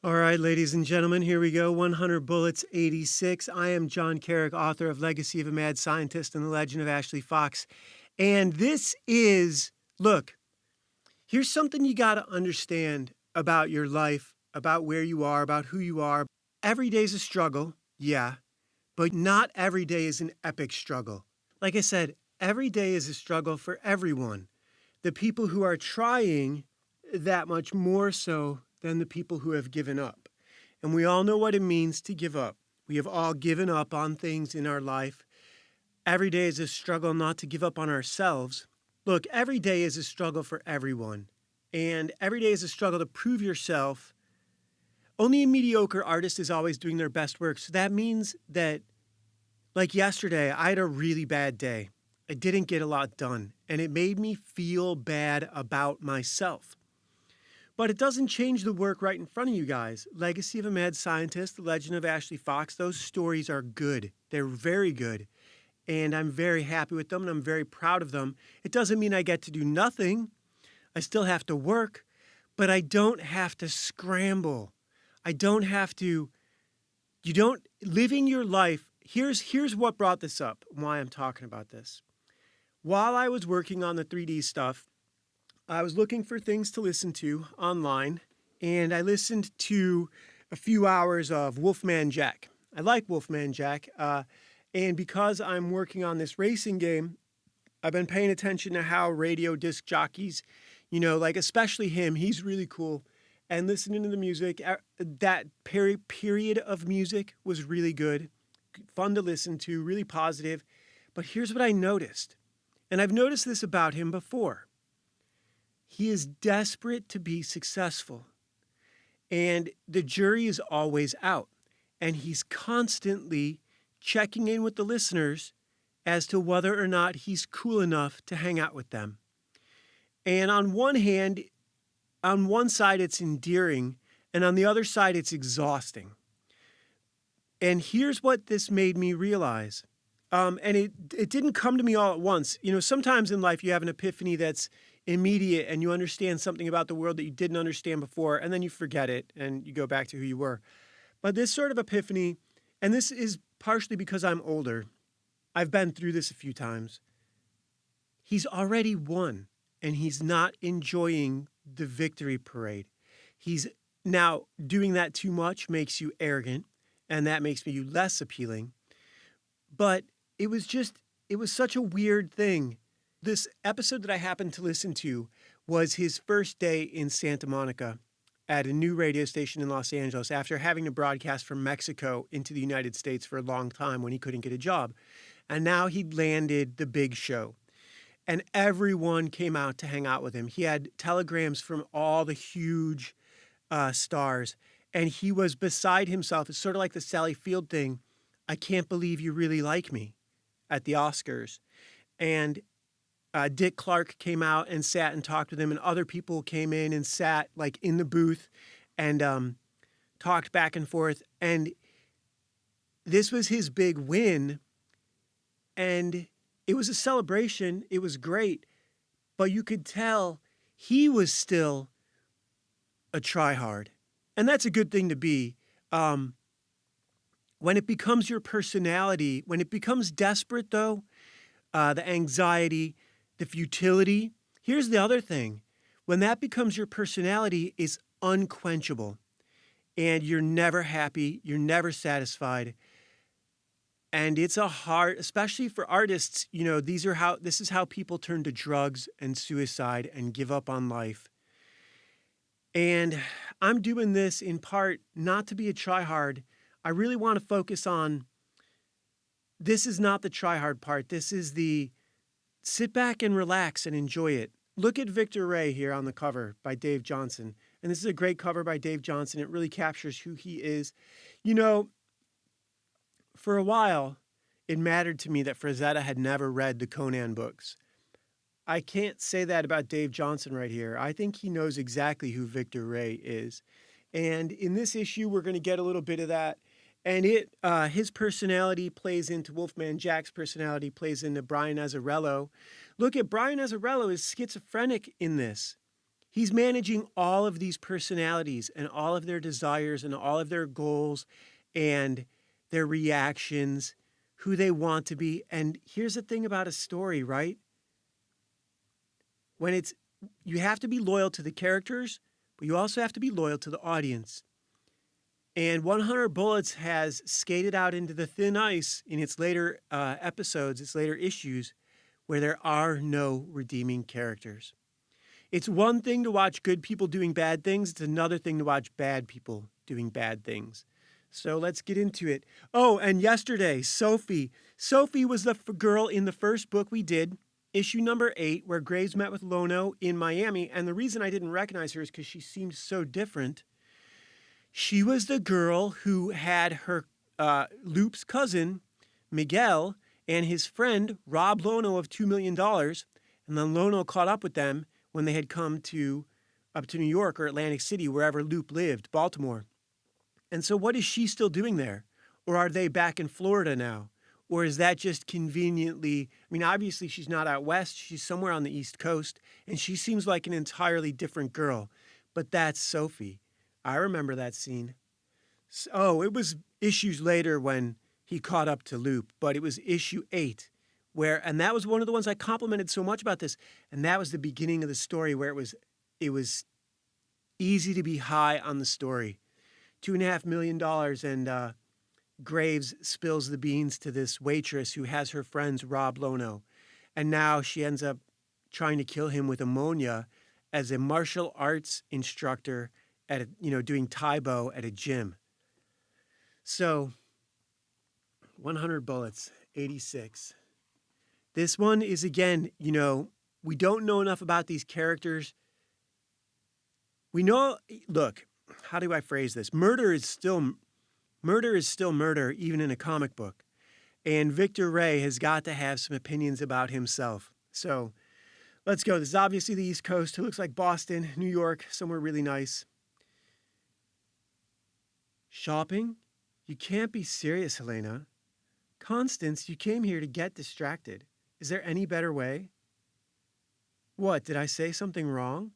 All right, ladies and gentlemen, here we go. 100 Bullets, 86. I am John Carrick, author of Legacy of a Mad Scientist and The Legend of Ashley Fox. And this is, look, here's something you got to understand about your life, about where you are, about who you are. Every day is a struggle, yeah, but not every day is an epic struggle. Like I said, every day is a struggle for everyone. The people who are trying, that much more so than the people who have given up. And we all know what it means to give up. We have all given up on things in our life. Every day is a struggle not to give up on ourselves. Look, every day is a struggle for everyone. And every day is a struggle to prove yourself. Only a mediocre artist is always doing their best work. So that means that, like yesterday, I had a really bad day. I didn't get a lot done, and it made me feel bad about myself. But it doesn't change the work right in front of you guys. Legacy of a Mad Scientist, The Legend of Ashley Fox, those stories are good. They're very good. And I'm very happy with them, and I'm very proud of them. It doesn't mean I get to do nothing. I still have to work, but I don't have to scramble. I don't have to, living your life, here's what brought this up, why I'm talking about this. While I was working on the 3D stuff, I was looking for things to listen to online, and I listened to a few hours of Wolfman Jack. I like Wolfman Jack, and because I'm working on this racing game, I've been paying attention to how radio disc jockeys, like especially him, he's really cool, and listening to the music. That period of music was really good, fun to listen to, really positive. But here's what I noticed, and I've noticed this about him before. He is desperate to be successful, and the jury is always out, and he's constantly checking in with the listeners as to whether or not he's cool enough to hang out with them. And on one hand, on one side it's endearing, and on the other side it's exhausting. And here's what this made me realize. And it didn't come to me all at once. Sometimes in life you have an epiphany that's immediate and you understand something about the world that you didn't understand before, and then you forget it and you go back to who you were. But this sort of epiphany, and this is partially because I'm older, I've been through this a few times. He's already won, and he's not enjoying the victory parade. He's now doing that too much makes you arrogant, and that makes you less appealing. But it was such a weird thing. This episode that I happened to listen to was his first day in Santa Monica at a new radio station in Los Angeles after having to broadcast from Mexico into the United States for a long time when he couldn't get a job. And now he'd landed the big show. And everyone came out to hang out with him. He had telegrams from all the huge stars. And he was beside himself. It's sort of like the Sally Field thing. I can't believe you really like me at the Oscars. And Dick Clark came out and sat and talked with him, and other people came in and sat like in the booth and talked back and forth. And this was his big win. And it was a celebration. It was great. But you could tell he was still a tryhard. And that's a good thing to be. When it becomes your personality, when it becomes desperate, though, the anxiety, the futility. Here's the other thing. When that becomes your personality, it's unquenchable. And you're never happy. You're never satisfied. And it's a hard, especially for artists, this is how people turn to drugs and suicide and give up on life. And I'm doing this in part not to be a tryhard. I really want to focus on, this is not the tryhard part. This is the sit back and relax and enjoy it. Look at Victor Ray here on the cover by Dave Johnson. And this is a great cover by Dave Johnson. It really captures who he is. For a while, it mattered to me that Frazetta had never read the Conan books. I can't say that about Dave Johnson right here. I think he knows exactly who Victor Ray is. And in this issue, we're going to get a little bit of that. And his personality plays into Wolfman Jack's personality, plays into Brian Azzarello. Look at Brian Azzarello is schizophrenic in this. He's managing all of these personalities and all of their desires and all of their goals and their reactions, who they want to be. And here's the thing about a story, right? When it's, you have to be loyal to the characters, but you also have to be loyal to the audience. And 100 Bullets has skated out into the thin ice in its later episodes, its later issues, where there are no redeeming characters. It's one thing to watch good people doing bad things. It's another thing to watch bad people doing bad things. So let's get into it. Oh, and yesterday, Sophie. Sophie was the girl in the first book we did, issue number 8, where Graves met with Lono in Miami. And the reason I didn't recognize her is because she seemed so different. She was the girl who had her Loop's cousin, Miguel, and his friend, Rob Lono of $2 million. And then Lono caught up with them when they had come up to New York or Atlantic City, wherever Loop lived, Baltimore. And so what is she still doing there? Or are they back in Florida now? Or is that just conveniently, I mean, obviously she's not out west, she's somewhere on the East Coast, and she seems like an entirely different girl. But that's Sophie. I remember that scene. Oh, it was issues later when he caught up to Loop, but it was issue 8. And that was one of the ones I complimented so much about this. And that was the beginning of the story where it was easy to be high on the story. $2.5 million, and Graves spills the beans to this waitress who has her friends Rob Lono. And now she ends up trying to kill him with ammonia as a martial arts instructor at doing Taibo at a gym. So 100 Bullets, 86. This one is, again, we don't know enough about these characters. We know, look, how do I phrase this? Murder is still murder, even in a comic book. And Victor Ray has got to have some opinions about himself. So let's go. This is obviously the East Coast. It looks like Boston, New York, somewhere really nice. Shopping? You can't be serious, Helena. Constance, you came here to get distracted. Is there any better way? What, did I say something wrong?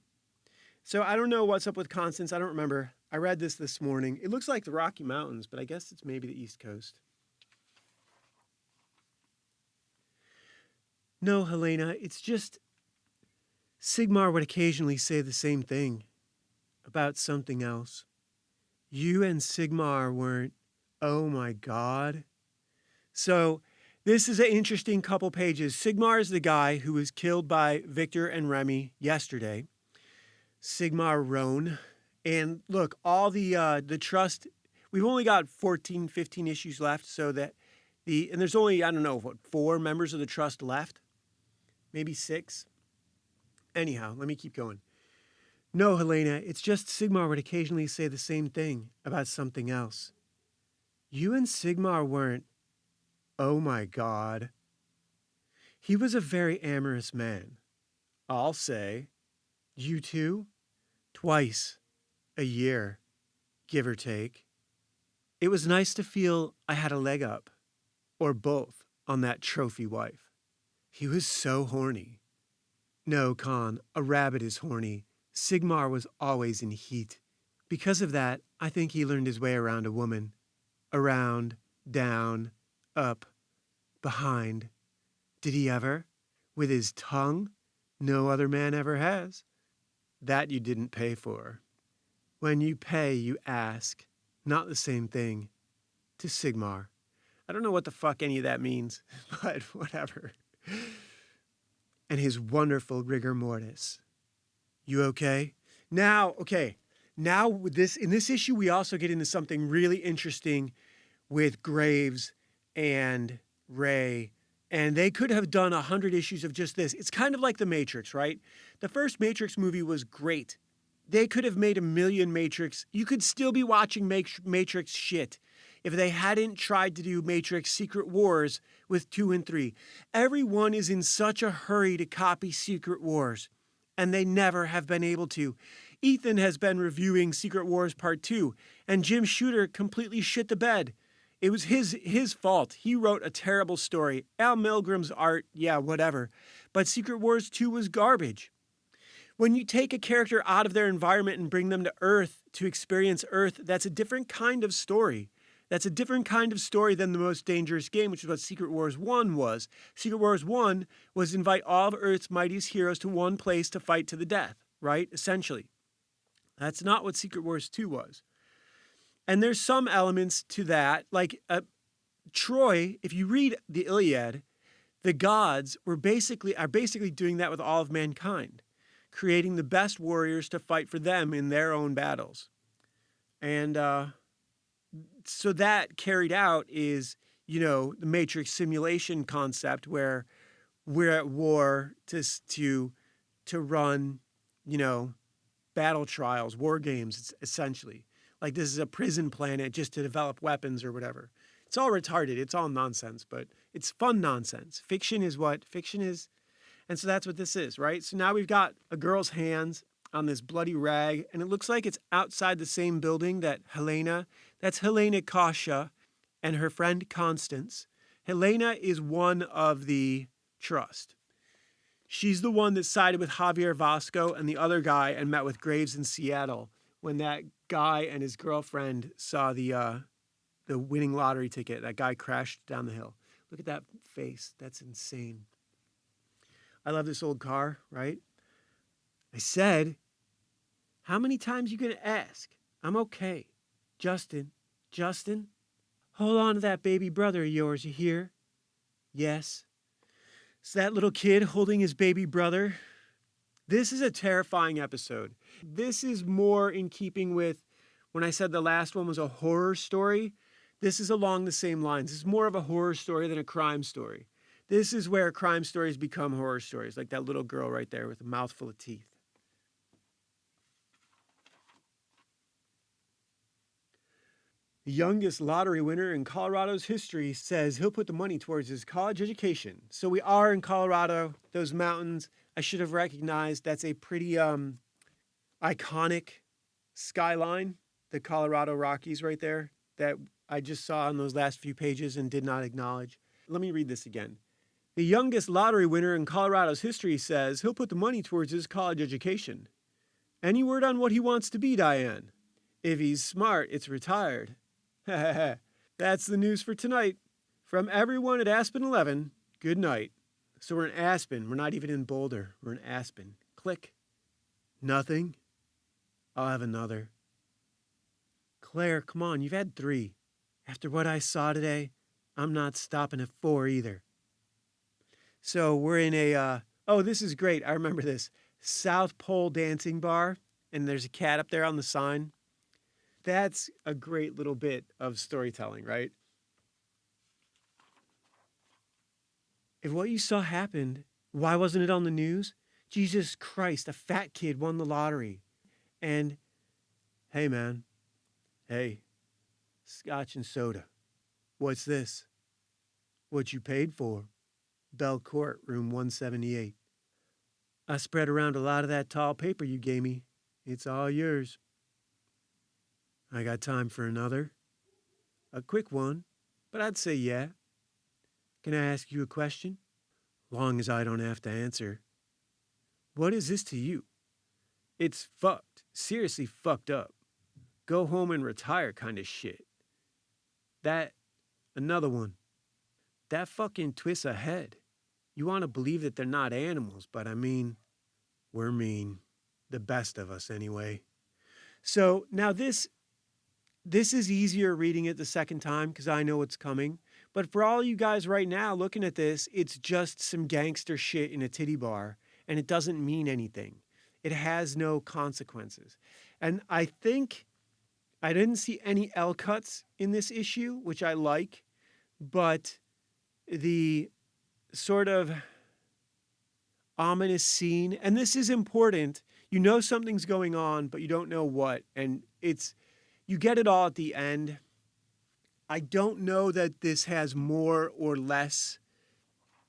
So I don't know what's up with Constance. I don't remember. I read this morning. It looks like the Rocky Mountains, but I guess it's maybe the East Coast. No, Helena, it's just Sigmar would occasionally say the same thing about something else. You and Sigmar weren't, oh my God. So this is an interesting couple pages. Sigmar is the guy who was killed by Victor and Remy yesterday. Sigmar Roan. And look, all the trust, we've only got 14, 15 issues left, so that and there's only, 4 members of the trust left? Maybe 6? Anyhow, let me keep going. No, Helena, it's just Sigmar would occasionally say the same thing about something else. You and Sigmar weren't, oh my God. He was a very amorous man. I'll say. You two? Twice a year, give or take. It was nice to feel I had a leg up, or both, on that trophy wife. He was so horny. No, Con, a rabbit is horny. Sigmar was always in heat. Because of that, I think he learned his way around a woman. Around, down, up, behind. Did he ever? With his tongue? No other man ever has. That you didn't pay for. When you pay, you ask. Not the same thing. To Sigmar. I don't know what the fuck any of that means, but whatever. And his wonderful rigor mortis. You okay? Now, with in this issue, we also get into something really interesting with Graves and Ray. And they could have done 100 issues of just this. It's kind of like The Matrix, right? The first Matrix movie was great. They could have made 1 million Matrix. You could still be watching Matrix shit if they hadn't tried to do Matrix Secret Wars with 2 and 3. Everyone is in such a hurry to copy Secret Wars, and they never have been able to. Ethan has been reviewing Secret Wars Part 2, and Jim Shooter completely shit the bed. It was his fault. He wrote a terrible story. Al Milgram's art, yeah, whatever. But Secret Wars 2 was garbage. When you take a character out of their environment and bring them to Earth to experience Earth, that's a different kind of story. That's a different kind of story than the Most Dangerous Game, which is what Secret Wars 1 was. Secret Wars 1 was invite all of Earth's mightiest heroes to one place to fight to the death, right? Essentially. That's not what Secret Wars 2 was. And there's some elements to that. Like Troy, if you read the Iliad, the gods are basically doing that with all of mankind, creating the best warriors to fight for them in their own battles. And so that carried out is, the Matrix simulation concept where we're at war to run, battle trials, war games, essentially. Like this is a prison planet just to develop weapons or whatever. It's all retarded. It's all nonsense, but it's fun nonsense. Fiction is what fiction is. And so that's what this is, right? So now we've got a girl's hands on this bloody rag, and it looks like it's outside the same building that that's Helena Kasha and her friend Constance. Helena is one of the Trust. She's the one that sided with Javier Vasco and the other guy and met with Graves in Seattle when that guy and his girlfriend saw the winning lottery ticket. That guy crashed down the hill. Look at that face. That's insane. I love this old car, right? I said, how many times you going to ask? I'm okay. Justin, hold on to that baby brother of yours, you hear? Yes. It's that little kid holding his baby brother. This is a terrifying episode. This is more in keeping with when I said the last one was a horror story. This is along the same lines. This is more of a horror story than a crime story. This is where crime stories become horror stories, like that little girl right there with a mouthful of teeth. The youngest lottery winner in Colorado's history says he'll put the money towards his college education. So we are in Colorado, those mountains. I should have recognized that's a pretty iconic skyline, the Colorado Rockies right there, that I just saw on those last few pages and did not acknowledge. Let me read this again. The youngest lottery winner in Colorado's history says he'll put the money towards his college education. Any word on what he wants to be, Diane? If he's smart, it's retired. That's the news for tonight. From everyone at Aspen 11, good night. So we're in Aspen. We're not even in Boulder. We're in Aspen. Click. Nothing. I'll have another. Claire, come on. You've had 3. After what I saw today, I'm not stopping at 4 either. So we're in a, this is great. I remember this. South Pole Dancing Bar. And there's a cat up there on the sign. That's a great little bit of storytelling, right? If what you saw happened, why wasn't it on the news? Jesus Christ, a fat kid won the lottery. And, hey, man. Hey, scotch and soda. What's this? What you paid for? Bell Court, room 178. I spread around a lot of that tall paper you gave me. It's all yours. I got time for another. A quick one, but I'd say yeah. Can I ask you a question? Long as I don't have to answer. What is this to you? It's fucked. Seriously fucked up. Go home and retire kind of shit. Another one. That fucking twists a head. You want to believe that they're not animals, but I mean, we're mean. The best of us anyway. So now this is easier reading it the second time because I know what's coming. But for all you guys right now looking at this, it's just some gangster shit in a titty bar, and it doesn't mean anything. It has no consequences. And I think I didn't see any L cuts in this issue, which I like, but the sort of ominous scene, and this is important. You know something's going on, but you don't know what, and you get it all at the end. I don't know that this has more or less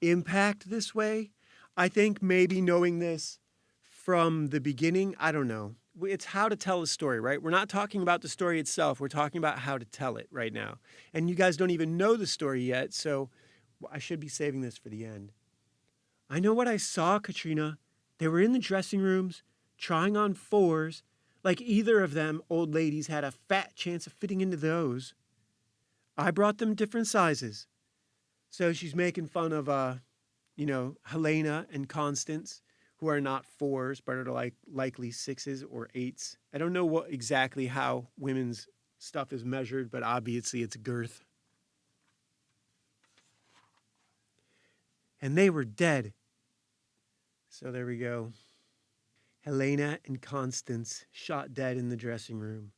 impact this way. I think maybe knowing this from the beginning, I don't know. It's how to tell a story, right? We're not talking about the story itself. We're talking about how to tell it right now. And you guys don't even know the story yet, so I should be saving this for the end. I know what I saw, Katrina. They were in the dressing rooms. trying on fours, like either of them old ladies had a fat chance of fitting into those. I brought them different sizes. So she's making fun of, Helena and Constance, who are not fours, but are like likely sixes or eights. I don't know what exactly how women's stuff is measured, but obviously it's girth. And they were dead. So there we go. Helena and Constance shot dead in the dressing room.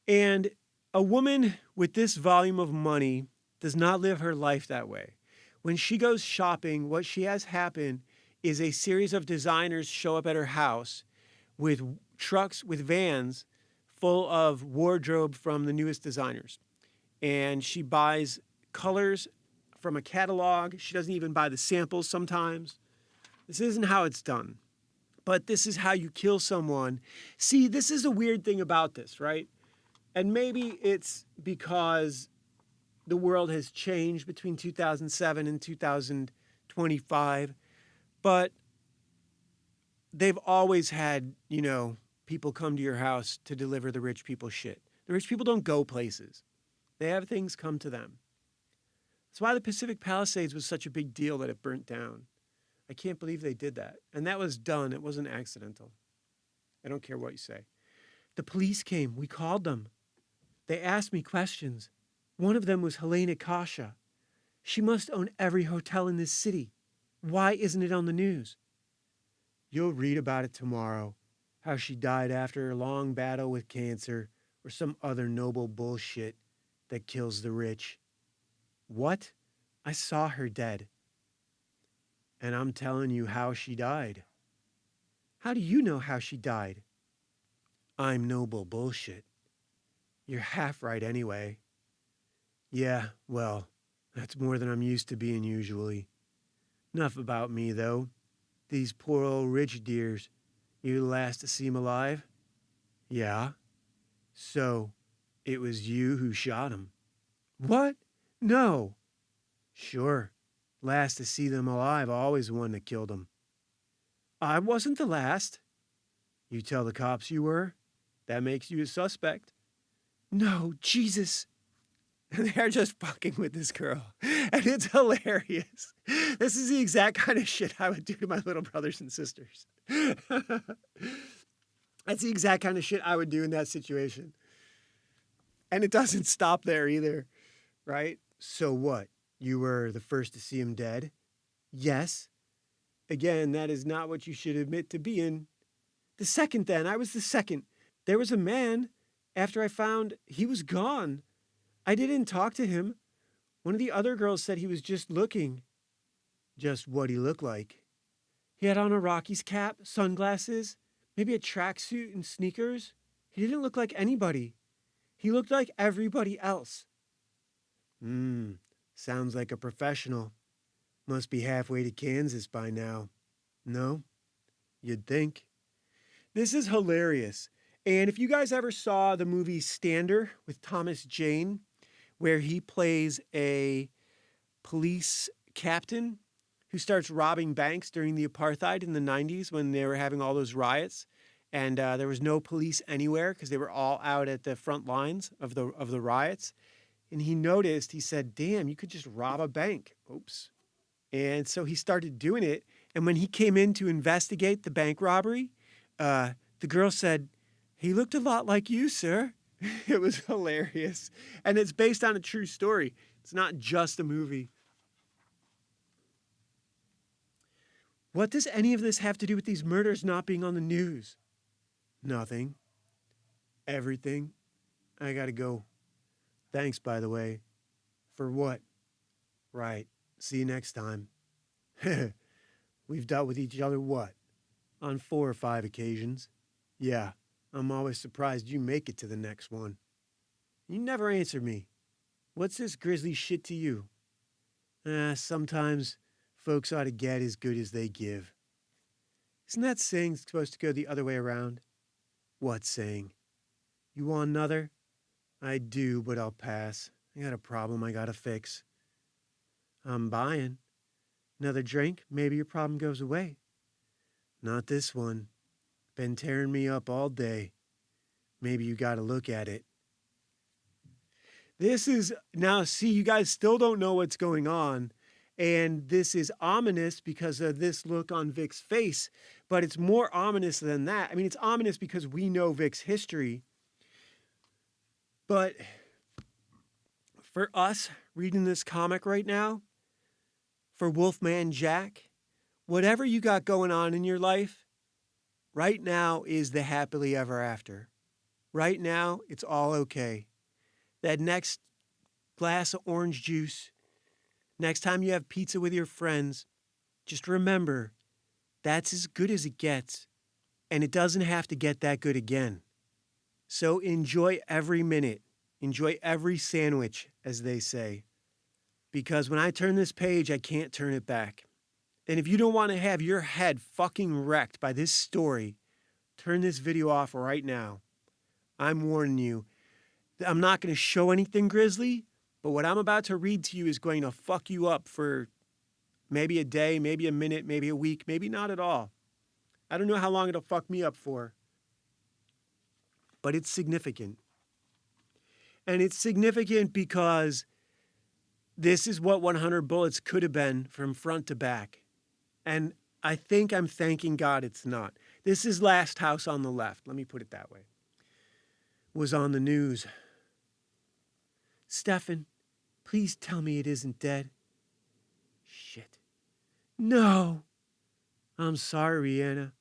And a woman with this volume of money does not live her life that way. When she goes shopping, what she has happen is a series of designers show up at her house with trucks, with vans full of wardrobe from the newest designers. And she buys colors from a catalog. She doesn't even buy the samples sometimes. This isn't how it's done. But this is how you kill someone. See, this is a weird thing about this, right? And maybe it's because the world has changed between 2007 and 2025. But they've always had, people come to your house to deliver the rich people shit. The rich people don't go places. They have things come to them. That's why the Pacific Palisades was such a big deal that it burnt down. I can't believe they did that. And that was done. It wasn't accidental. I don't care what you say. The police came. We called them. They asked me questions. One of them was Helena Kasha. She must own every hotel in this city. Why isn't it on the news? You'll read about it tomorrow. How she died after a long battle with cancer or some other noble bullshit that kills the rich. What? I saw her dead. And I'm telling you how she died. How do you know how she died? I'm noble bullshit. You're half right anyway. Yeah, well, that's more than I'm used to being usually. Enough about me, though. These poor old rich dears. You the last to see 'em alive? Yeah. So, it was you who shot 'em. What? No. Sure. Last to see them alive, always the one that killed 'em. I wasn't the last. You tell the cops you were? That makes you a suspect. No, Jesus. They're just fucking with this girl. And it's hilarious. This is the exact kind of shit I would do to my little brothers and sisters. That's the exact kind of shit I would do in that situation. And it doesn't stop there either, right? So what? You were the first to see him dead? Yes. Again, that is not what you should admit to being. The second then, I was the second. There was a man after I found he was gone. I didn't talk to him. One of the other girls said he was just looking. Just what he looked like. He had on a Rockies cap, sunglasses, maybe a tracksuit and sneakers. He didn't look like anybody. He looked like everybody else. Sounds like a professional. Must be halfway to Kansas by now. No? You'd think. This is hilarious. And if you guys ever saw the movie Stander with Thomas Jane, where he plays a police captain who starts robbing banks during the apartheid in the 90s when they were having all those riots, and there was no police anywhere because they were all out at the front lines of the riots. And he noticed, he said, damn, you could just rob a bank. Oops. And so he started doing it. And when he came in to investigate the bank robbery, the girl said, he looked a lot like you, sir. It was hilarious. And it's based on a true story. It's not just a movie. What does any of this have to do with these murders not being on the news? Nothing. Everything. I gotta go. Thanks, by the way. For what? Right. See you next time. We've dealt with each other what? On 4 or 5 occasions. Yeah, I'm always surprised you make it to the next one. You never answer me. What's this grisly shit to you? Sometimes folks ought to get as good as they give. Isn't that saying supposed to go the other way around? What saying? You want another? I do, but I'll pass. I got a problem I gotta fix. I'm buying. Another drink, maybe your problem goes away. Not this one. Been tearing me up all day. Maybe you got to look at it. This is now, see, you guys still don't know what's going on. And this is ominous because of this look on Vic's face. But it's more ominous than that. I mean, it's ominous because we know Vic's history. But for us reading this comic right now, for Wolfman Jack, whatever you got going on in your life, right now is the happily ever after. Right now, it's all okay. That next glass of orange juice, next time you have pizza with your friends, just remember, that's as good as it gets. And it doesn't have to get that good again. So enjoy every minute. Enjoy every sandwich, as they say. Because when I turn this page, I can't turn it back. And if you don't want to have your head fucking wrecked by this story, turn this video off right now. I'm warning you. I'm not going to show anything grisly, but what I'm about to read to you is going to fuck you up for maybe a day, maybe a minute, maybe a week, maybe not at all. I don't know how long it'll fuck me up for, but it's significant. And it's significant because this is what 100 Bullets could have been from front to back. And I think I'm thanking God it's not. This is Last House on the Left. Let me put it that way. Was on the news. Stefan, please tell me it isn't dead. Shit. No. I'm sorry, Rihanna.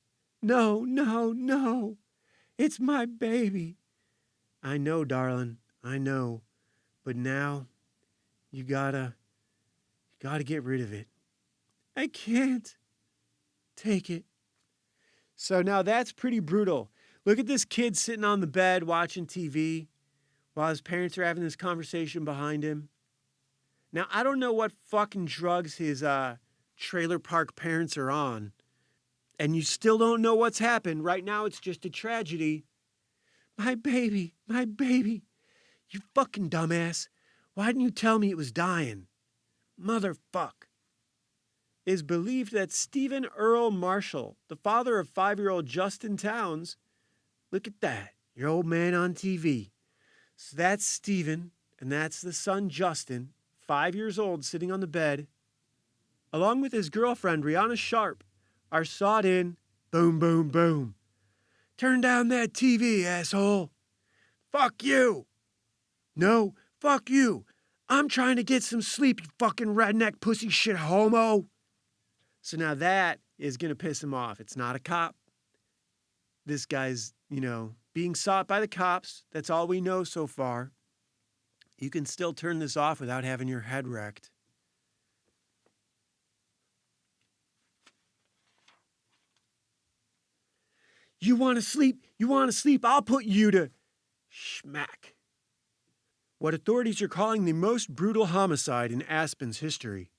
No. It's my baby. I know, darling. I know. But now, you gotta get rid of it. I can't. Take it. So now that's pretty brutal. Look at this kid sitting on the bed watching TV while his parents are having this conversation behind him. Now, I don't know what fucking drugs his trailer park parents are on. And you still don't know what's happened. Right now, it's just a tragedy. My baby. You fucking dumbass. Why didn't you tell me it was dying? Motherfuck. It is believed that Stephen Earl Marshall, the father of 5-year-old Justin Towns, look at that, your old man on TV. So that's Stephen, and that's the son Justin, 5 years old, sitting on the bed, along with his girlfriend Rihanna Sharp, are sawed in, boom, boom, boom. Turn down that TV, asshole. Fuck you. No, fuck you. I'm trying to get some sleep, you fucking redneck pussy shit homo. So now that is going to piss him off. It's not a cop. This guy's, being sought by the cops. That's all we know so far. You can still turn this off without having your head wrecked. You want to sleep? I'll put you to schmack. What authorities are calling the most brutal homicide in Aspen's history.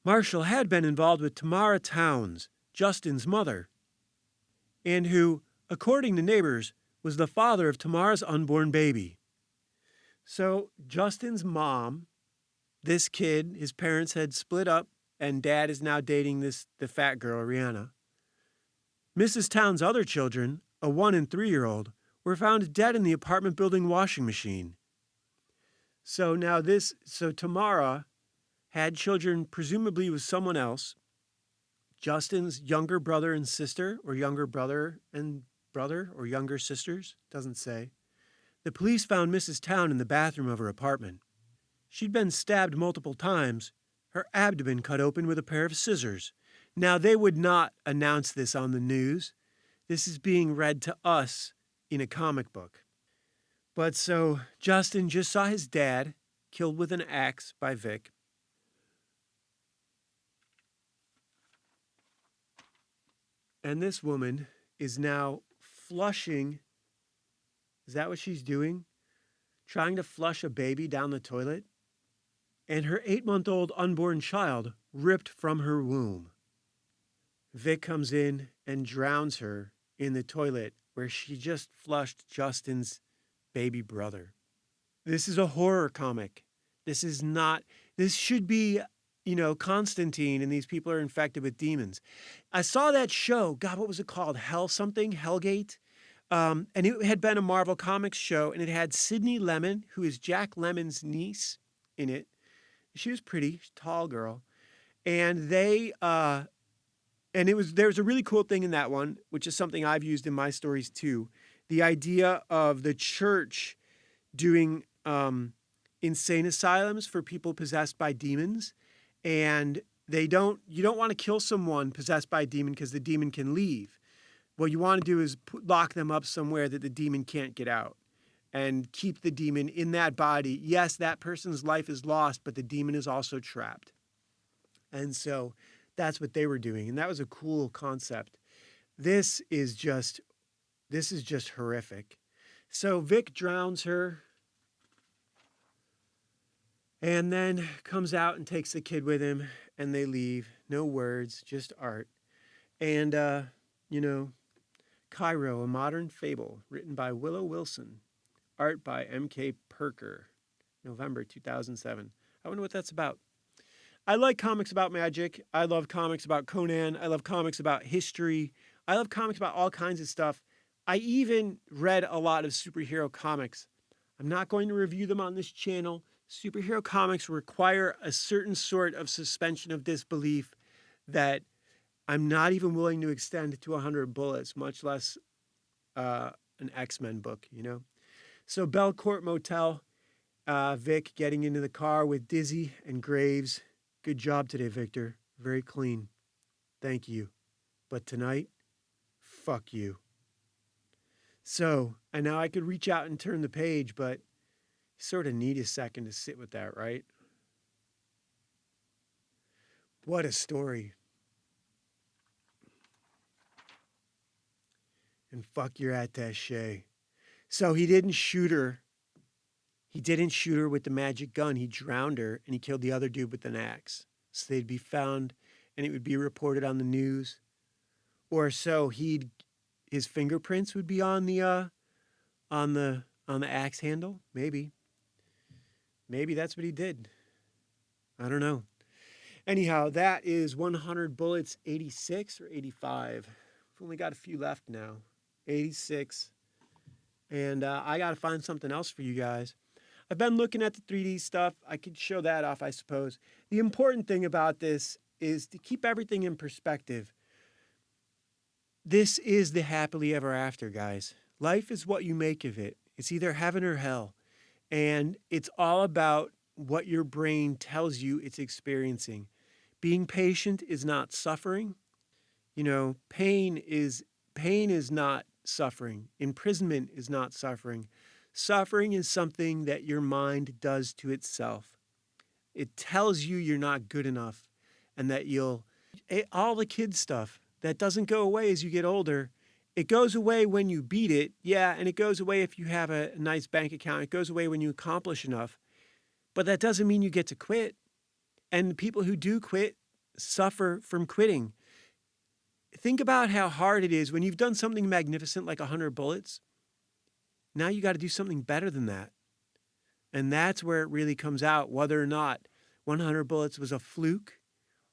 Marshall had been involved with Tamara Towns, Justin's mother, and who, according to neighbors, was the father of Tamara's unborn baby. So Justin's mom, this kid, his parents had split up, and dad is now dating the fat girl, Rihanna. Mrs. Towns' other children, a 1- and 3-year-old, were found dead in the apartment building washing machine. So Tamara had children presumably with someone else, Justin's younger brother and sister, or younger brother and brother, or younger sisters, doesn't say. The police found Mrs. Town in the bathroom of her apartment. She'd been stabbed multiple times, her abdomen cut open with a pair of scissors. Now, they would not announce this on the news. This is being read to us in a comic book. But so Justin just saw his dad killed with an axe by Vic. And this woman is now flushing. Is that what she's doing? Trying to flush a baby down the toilet? And her 8-month-old unborn child ripped from her womb. Vic comes in and drowns her in the toilet where she just flushed Justin's baby brother. This is a horror comic. This should be Constantine and these people are infected with demons. I saw that show. God, what was it called? Hell something? Hellgate? And it had been a Marvel Comics show, and it had Sydney Lemon, who is Jack Lemmon's niece, in it. She was pretty, tall girl. And there was a really cool thing in that one, which is something I've used in my stories too. The idea of the church doing insane asylums for people possessed by demons, and you don't want to kill someone possessed by a demon because the demon can leave. What you want to do is lock them up somewhere that the demon can't get out and keep the demon in that body. Yes, that person's life is lost, but the demon is also trapped. And so that's what they were doing, and that was a cool concept. This is just horrific. So Vic drowns her and then comes out and takes the kid with him, and they leave. No words, just art. And Cairo, A Modern Fable, written by Willow Wilson, art by M.K. Perker, November 2007. I wonder what that's about. I like comics about magic. I love comics about Conan. I love comics about history. I love comics about all kinds of stuff. I even read a lot of superhero comics. I'm not going to review them on this channel. Superhero comics require a certain sort of suspension of disbelief that I'm not even willing to extend to 100 Bullets, much less an X-Men book, So Belcourt Motel, Vic getting into the car with Dizzy and Graves. Good job today, Victor. Very clean. Thank you. But tonight, fuck you. So, and now I could reach out and turn the page, but you sort of need a second to sit with that, right? What a story. And fuck your attaché. So he didn't shoot her. He didn't shoot her with the magic gun. He drowned her, and he killed the other dude with an axe. So they'd be found, and it would be reported on the news. Or so his fingerprints would be on the axe handle. Maybe that's what he did. I don't know. Anyhow, that is 100 Bullets 86 or 85. We've only got a few left now. 86. And I got to find something else for you guys. I've been looking at the 3D stuff. I could show that off, I suppose. The important thing about this is to keep everything in perspective. This is the happily ever after, guys. Life is what you make of it. It's either heaven or hell. And it's all about what your brain tells you it's experiencing. Being patient is not suffering. Pain is not suffering. Imprisonment is not suffering. Suffering is something that your mind does to itself. It tells you you're not good enough and that all the kid stuff that doesn't go away as you get older. It goes away when you beat it, yeah, and it goes away if you have a nice bank account. It goes away when you accomplish enough. But that doesn't mean you get to quit. And the people who do quit suffer from quitting. Think about how hard it is when you've done something magnificent like 100 Bullets. Now you got to do something better than that. And that's where it really comes out, whether or not 100 Bullets was a fluke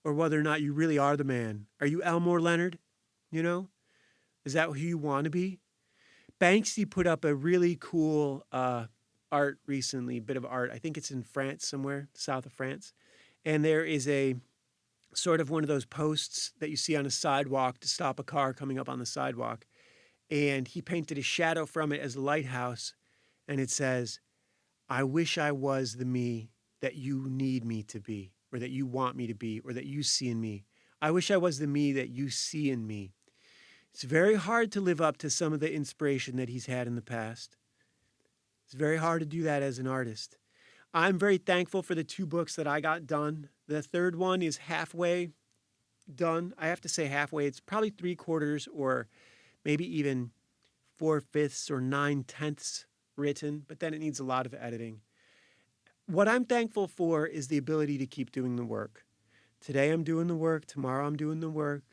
or whether or not you really are the man. Are you Elmore Leonard? Is that who you want to be? Banksy put up a really cool art recently, bit of art. I think it's in France somewhere, south of France. And there is a sort of one of those posts that you see on a sidewalk to stop a car coming up on the sidewalk. And he painted a shadow from it as a lighthouse. And it says, I wish I was the me that you need me to be, or that you want me to be, or that you see in me. I wish I was the me that you see in me. It's very hard to live up to some of the inspiration that he's had in the past. It's very hard to do that as an artist. I'm very thankful for the 2 books that I got done. The third one is halfway done. I have to say halfway. It's probably 3/4 or maybe even 4/5 or 9/10 written, but then it needs a lot of editing. What I'm thankful for is the ability to keep doing the work. Today I'm doing the work. Tomorrow I'm doing the work.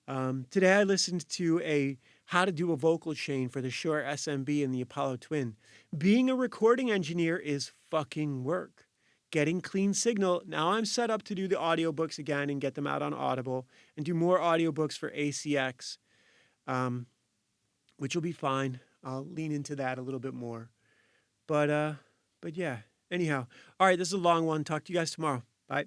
Today I listened to how to do a vocal chain for the Shure SMB and the Apollo Twin. Being a recording engineer is fucking work. getting clean signal. Now I'm set up to do the audiobooks again and get them out on Audible and do more audiobooks for ACX, which will be fine. I'll lean into that a little bit more. But yeah, anyhow. All right, this is a long one. Talk to you guys tomorrow. Bye.